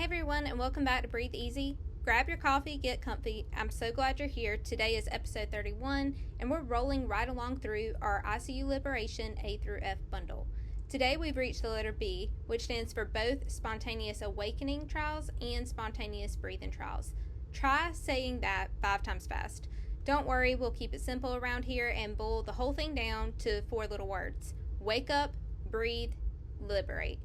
everyone, and welcome back to Breathe Easy. Grab your coffee, get comfy. I'm so glad you're here. Today is episode 31, and we're rolling right along through our ICU Liberation A through F bundle. Today we've reached the letter B, which stands for both spontaneous awakening trials and spontaneous breathing trials. Try saying that 5 times fast. Don't worry, we'll keep it simple around here and boil the whole thing down to 4 little words. Wake up, breathe, liberate.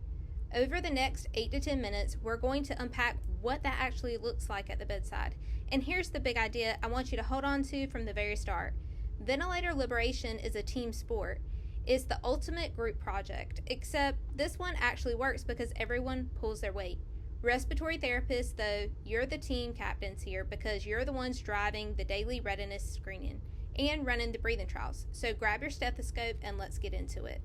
Over the next 8 to 10 minutes, we're going to unpack what that actually looks like at the bedside. And here's the big idea I want you to hold on to from the very start. Ventilator liberation is a team sport. It's the ultimate group project, except this one actually works because everyone pulls their weight. Respiratory therapists, though, you're the team captains here because you're the ones driving the daily readiness screening and running the breathing trials. So grab your stethoscope and let's get into it.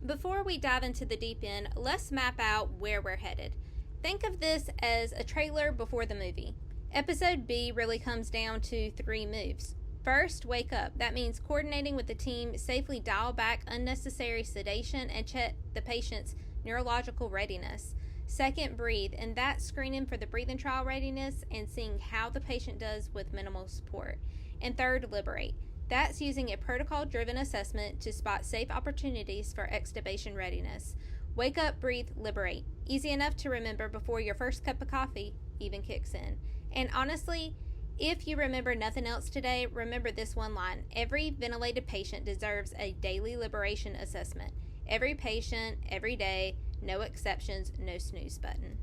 Before we dive into the deep end, let's map out where we're headed. Think of this as a trailer before the movie. Episode B really comes down to 3 moves. First, wake up. That means coordinating with the team, safely dial back unnecessary sedation and check the patient's neurological readiness. Second, breathe, and that's screening for the breathing trial readiness and seeing how the patient does with minimal support. And third, liberate. That's using a protocol-driven assessment to spot safe opportunities for extubation readiness. Wake up, breathe, liberate. Easy enough to remember before your first cup of coffee even kicks in. And honestly, if you remember nothing else today, remember this one line. Every ventilated patient deserves a daily liberation assessment. Every patient, every day, no exceptions, no snooze button.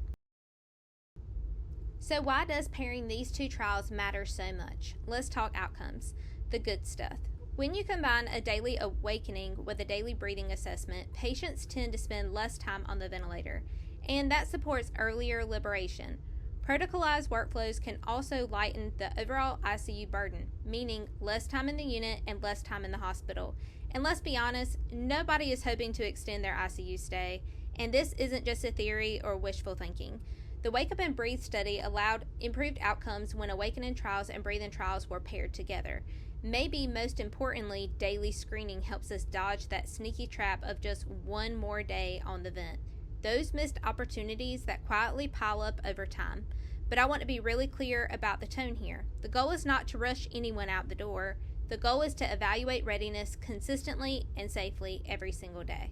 So why does pairing these 2 trials matter so much? Let's talk outcomes. The good stuff. When you combine a daily awakening with a daily breathing assessment, patients tend to spend less time on the ventilator, and that supports earlier liberation. Protocolized workflows can also lighten the overall ICU burden, meaning less time in the unit and less time in the hospital. And let's be honest, nobody is hoping to extend their ICU stay, and this isn't just a theory or wishful thinking. The Wake Up and Breathe study allowed improved outcomes when awakening trials and breathing trials were paired together. Maybe most importantly, daily screening helps us dodge that sneaky trap of just one more day on the vent. Those missed opportunities that quietly pile up over time. But I want to be really clear about the tone here. The goal is not to rush anyone out the door. The goal is to evaluate readiness consistently and safely every single day.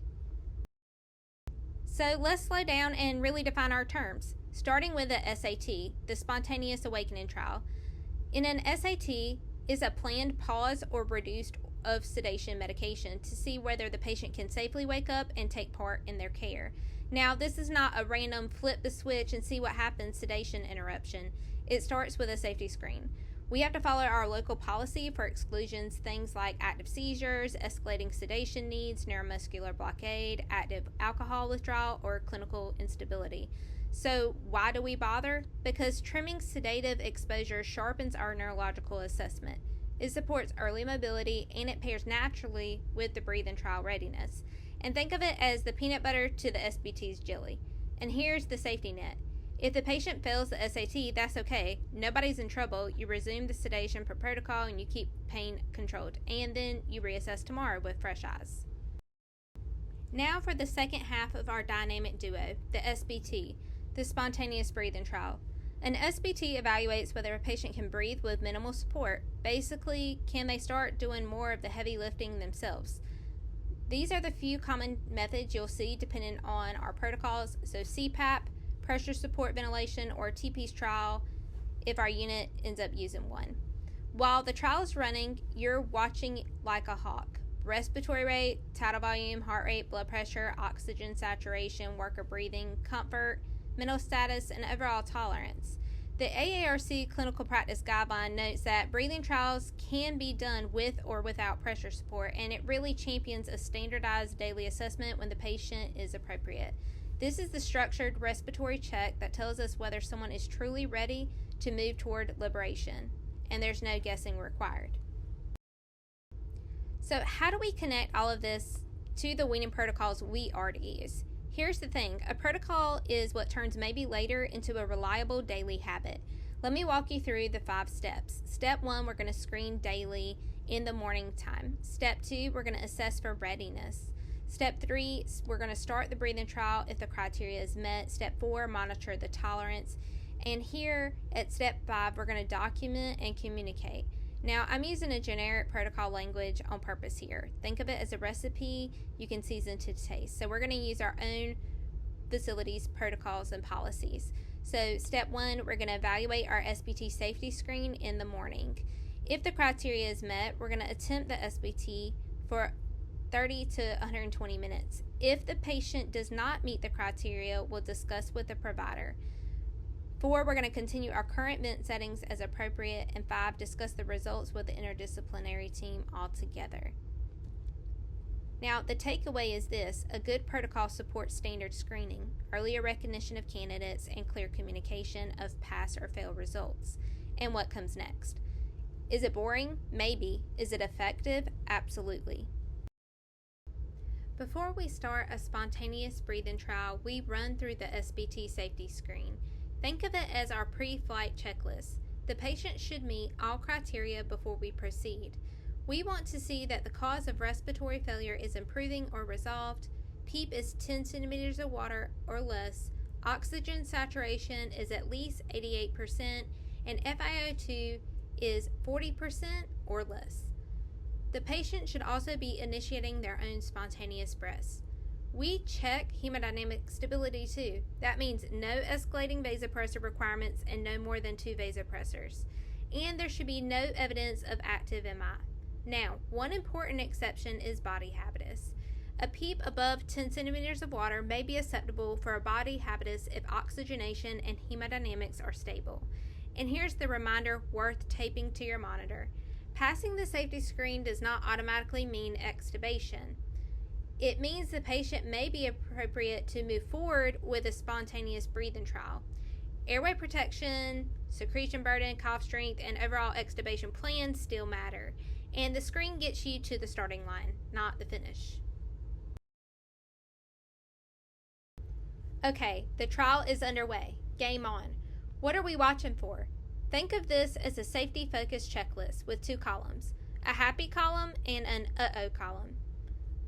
So let's slow down and really define our terms. Starting with the SAT, the Spontaneous Awakening Trial. In an SAT, is a planned pause or reduced of sedation medication to see whether the patient can safely wake up and take part in their care. Now, this is not a random flip the switch and see what happens sedation interruption. It starts with a safety screen. We have to follow our local policy for exclusions, things like active seizures, escalating sedation needs, neuromuscular blockade, active alcohol withdrawal, or clinical instability. So why do we bother? Because trimming sedative exposure sharpens our neurological assessment. It supports early mobility and it pairs naturally with the breathing trial readiness. And think of it as the peanut butter to the SBTs jelly. And here's the safety net. If the patient fails the SAT, that's okay. Nobody's in trouble. You resume the sedation per protocol and you keep pain controlled. And then you reassess tomorrow with fresh eyes. Now for the second half of our dynamic duo, the SBT. The spontaneous breathing trial. An SBT evaluates whether a patient can breathe with minimal support. Basically, can they start doing more of the heavy lifting themselves? These are the few common methods you'll see depending on our protocols. So CPAP, pressure support ventilation, or TP's trial if our unit ends up using one. While the trial is running, you're watching like a hawk. Respiratory rate, tidal volume, heart rate, blood pressure, oxygen saturation, worker breathing, comfort, mental status, and overall tolerance. The AARC Clinical Practice Guideline notes that breathing trials can be done with or without pressure support, and it really champions a standardized daily assessment when the patient is appropriate. This is the structured respiratory check that tells us whether someone is truly ready to move toward liberation, and there's no guessing required. So how do we connect all of this to the weaning protocols we already use? Here's the thing, a protocol is what turns maybe later into a reliable daily habit. Let me walk you through the 5 steps. Step 1, we're going to screen daily in the morning time. Step 2, we're going to assess for readiness. Step 3, we're going to start the breathing trial if the criteria is met. Step 4, monitor the tolerance. And here at step 5, we're going to document and communicate. Now, I'm using a generic protocol language on purpose here. Think of it as a recipe you can season to taste. So we're going to use our own facilities, protocols, and policies. So step 1, we're going to evaluate our SBT safety screen in the morning. If the criteria is met, we're going to attempt the SBT for 30 to 120 minutes. If the patient does not meet the criteria, we'll discuss with the provider. 4, we're going to continue our current vent settings as appropriate. And 5, discuss the results with the interdisciplinary team altogether. Now, the takeaway is this: a good protocol supports standard screening, earlier recognition of candidates, and clear communication of pass or fail results. And what comes next? Is it boring? Maybe. Is it effective? Absolutely. Before we start a spontaneous breathing trial, we run through the SBT safety screen. Think of it as our pre-flight checklist. The patient should meet all criteria before we proceed. We want to see that the cause of respiratory failure is improving or resolved, PEEP is 10 centimeters of water or less, oxygen saturation is at least 88%, and FiO2 is 40% or less. The patient should also be initiating their own spontaneous breaths. We check hemodynamic stability too. That means no escalating vasopressor requirements and no more than 2 vasopressors. And there should be no evidence of active MI. Now, one important exception is body habitus. A PEEP above 10 centimeters of water may be acceptable for a body habitus if oxygenation and hemodynamics are stable. And here's the reminder worth taping to your monitor. Passing the safety screen does not automatically mean extubation. It means the patient may be appropriate to move forward with a spontaneous breathing trial. Airway protection, secretion burden, cough strength, and overall extubation plan still matter. And the screen gets you to the starting line, not the finish. Okay, the trial is underway. Game on. What are we watching for? Think of this as a safety-focused checklist with 2 columns, a happy column and an uh-oh column.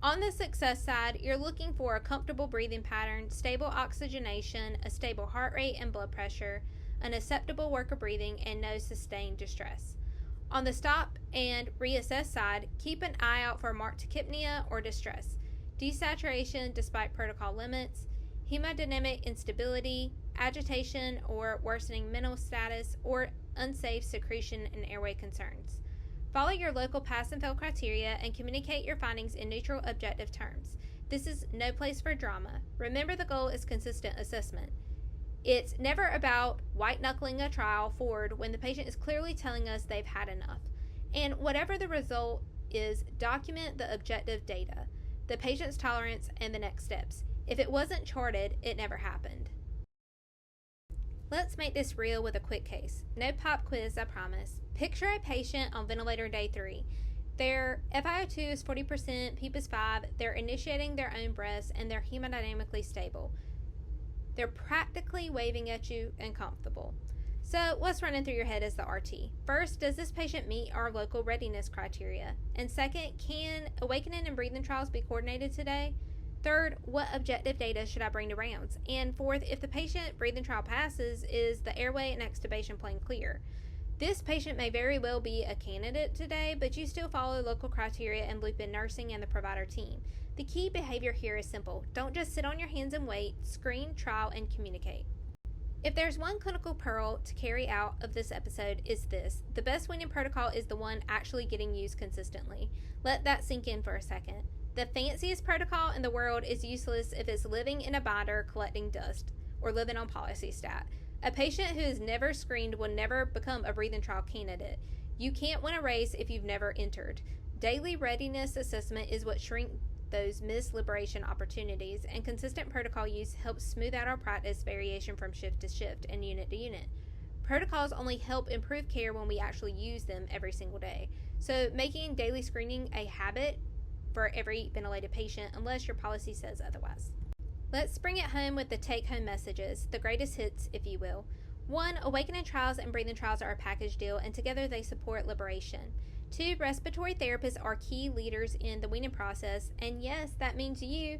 On the success side, you're looking for a comfortable breathing pattern, stable oxygenation, a stable heart rate and blood pressure, an acceptable work of breathing, and no sustained distress. On the stop and reassess side, keep an eye out for marked tachypnea or distress, desaturation despite protocol limits, hemodynamic instability, agitation or worsening mental status, or unsafe secretion and airway concerns. Follow your local pass and fail criteria and communicate your findings in neutral, objective terms. This is no place for drama. Remember, the goal is consistent assessment. It's never about white-knuckling a trial forward when the patient is clearly telling us they've had enough. And whatever the result is, document the objective data, the patient's tolerance, and the next steps. If it wasn't charted, it never happened. Let's make this real with a quick case. No pop quiz, I promise. Picture a patient on ventilator day 3. Their FiO2 is 40%, PEEP is 5, they're initiating their own breaths, and they're hemodynamically stable. They're practically waving at you and comfortable. So what's running through your head as the RT? First, does this patient meet our local readiness criteria? And second, can awakening and breathing trials be coordinated today? Third, what objective data should I bring to rounds? And fourth, if the patient breathing trial passes, is the airway and extubation plan clear? This patient may very well be a candidate today, but you still follow local criteria and loop in nursing and the provider team. The key behavior here is simple. Don't just sit on your hands and wait. Screen, trial, and communicate. If there's one clinical pearl to carry out of this episode, is this: the best weaning protocol is the one actually getting used consistently. Let that sink in for a second. The fanciest protocol in the world is useless if it's living in a binder collecting dust or living on policy stat. A patient who is never screened will never become a breathing trial candidate. You can't win a race if you've never entered. Daily readiness assessment is what shrinks those missed liberation opportunities, and consistent protocol use helps smooth out our practice variation from shift to shift and unit to unit. Protocols only help improve care when we actually use them every single day. So making daily screening a habit for every ventilated patient, unless your policy says otherwise. Let's bring it home with the take-home messages, the greatest hits, if you will. 1. Awakening trials and breathing trials are a package deal, and together they support liberation. 2, respiratory therapists are key leaders in the weaning process, and yes, that means you.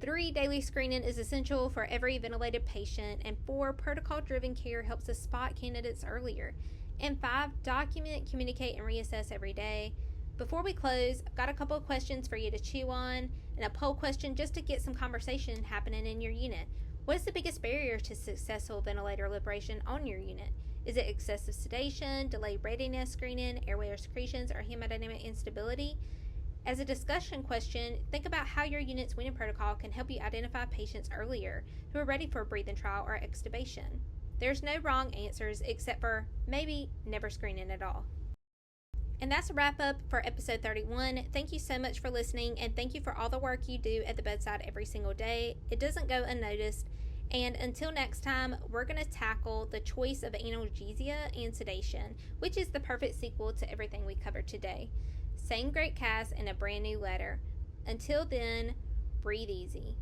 3, daily screening is essential for every ventilated patient, and 4, protocol-driven care helps us spot candidates earlier. And 5, document, communicate, and reassess every day. Before we close, I've got a couple of questions for you to chew on, and a poll question just to get some conversation happening in your unit. What is the biggest barrier to successful ventilator liberation on your unit? Is it excessive sedation, delayed readiness screening, airway or secretions, or hemodynamic instability? As a discussion question, think about how your unit's weaning protocol can help you identify patients earlier who are ready for a breathing trial or extubation. There's no wrong answers except for maybe never screening at all. And that's a wrap up for episode 31. Thank you so much for listening, and thank you for all the work you do at the bedside every single day. It doesn't go unnoticed. And until next time, we're going to tackle the choice of analgesia and sedation, which is the perfect sequel to everything we covered today. Same great cast and a brand new letter. Until then, breathe easy.